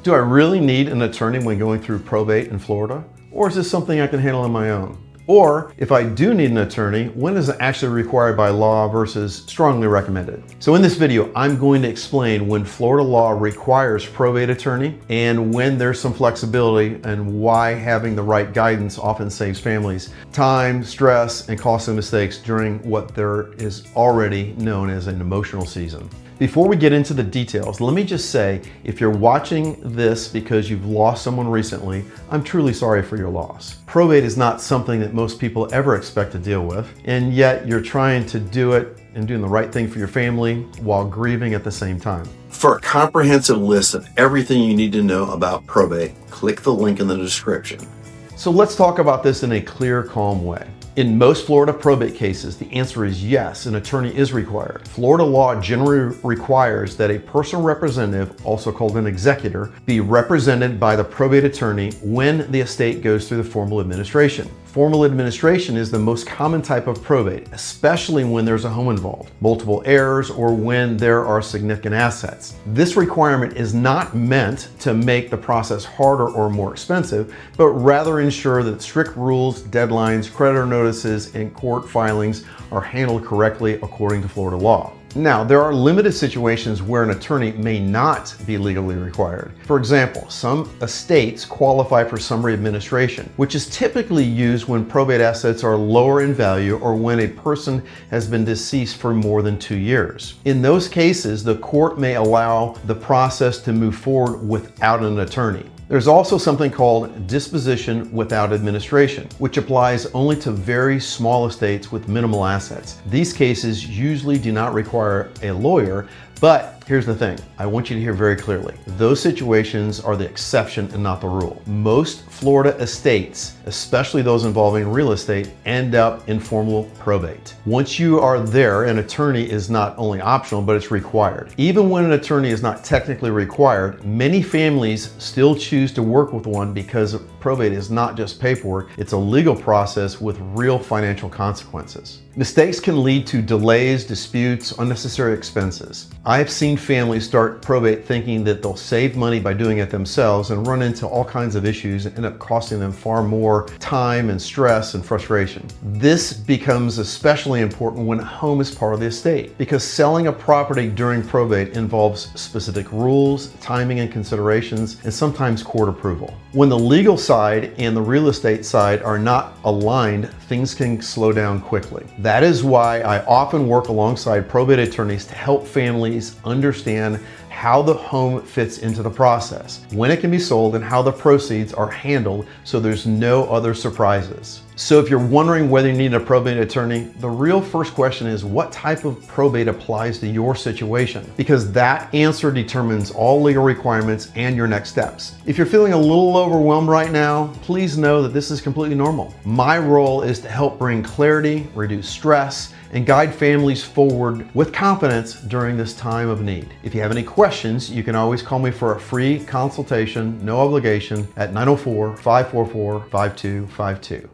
Do I really need an attorney when going through probate in Florida? Or is this something I can handle on my own? Or if I do need an attorney, when is it actually required by law versus strongly recommended? So in this video, I'm going to explain when Florida law requires probate attorney and when there's some flexibility and why having the right guidance often saves families time, stress, and costly mistakes during what there is already known as an emotional season. Before we get into the details, let me just say, if you're watching this because you've lost someone recently, I'm truly sorry for your loss. Probate is not something that most people ever expect to deal with, and yet you're trying to do it and doing the right thing for your family while grieving at the same time. For a comprehensive list of everything you need to know about probate, click the link in the description. So let's talk about this in a clear, calm way. In most Florida probate cases, the answer is yes, an attorney is required. Florida law generally requires that a personal representative, also called an executor, be represented by the probate attorney when the estate goes through the formal administration. Formal administration is the most common type of probate, especially when there's a home involved, multiple heirs, or when there are significant assets. This requirement is not meant to make the process harder or more expensive, but rather ensure that strict rules, deadlines, creditor notices, and court filings are handled correctly according to Florida law. Now, there are limited situations where an attorney may not be legally required. For example, some estates qualify for summary administration, which is typically used when probate assets are lower in value or when a person has been deceased for more than 2 years. In those cases, the court may allow the process to move forward without an attorney. There's also something called disposition without administration, which applies only to very small estates with minimal assets. These cases usually do not require a lawyer, but here's the thing, I want you to hear very clearly. Those situations are the exception and not the rule. Most Florida estates, especially those involving real estate, end up in formal probate. Once you are there, an attorney is not only optional, but it's required. Even when an attorney is not technically required, many families still choose to work with one because probate is not just paperwork, it's a legal process with real financial consequences. Mistakes can lead to delays, disputes, unnecessary expenses. I've seen families start probate thinking that they'll save money by doing it themselves and run into all kinds of issues and end up costing them far more time and stress and frustration. This becomes especially important when a home is part of the estate because selling a property during probate involves specific rules, timing and considerations, and sometimes court approval. When the legal side and the real estate side are not aligned, things can slow down quickly. That is why I often work alongside probate attorneys to help families understand how the home fits into the process, when it can be sold, and how the proceeds are handled so there's no other surprises. So if you're wondering whether you need a probate attorney, the real first question is what type of probate applies to your situation? Because that answer determines all legal requirements and your next steps. If you're feeling a little overwhelmed right now, please know that this is completely normal. My role is to help bring clarity, reduce stress, and guide families forward with confidence during this time of need. If you have any questions, you can always call me for a free consultation, no obligation, at 904-544-5252.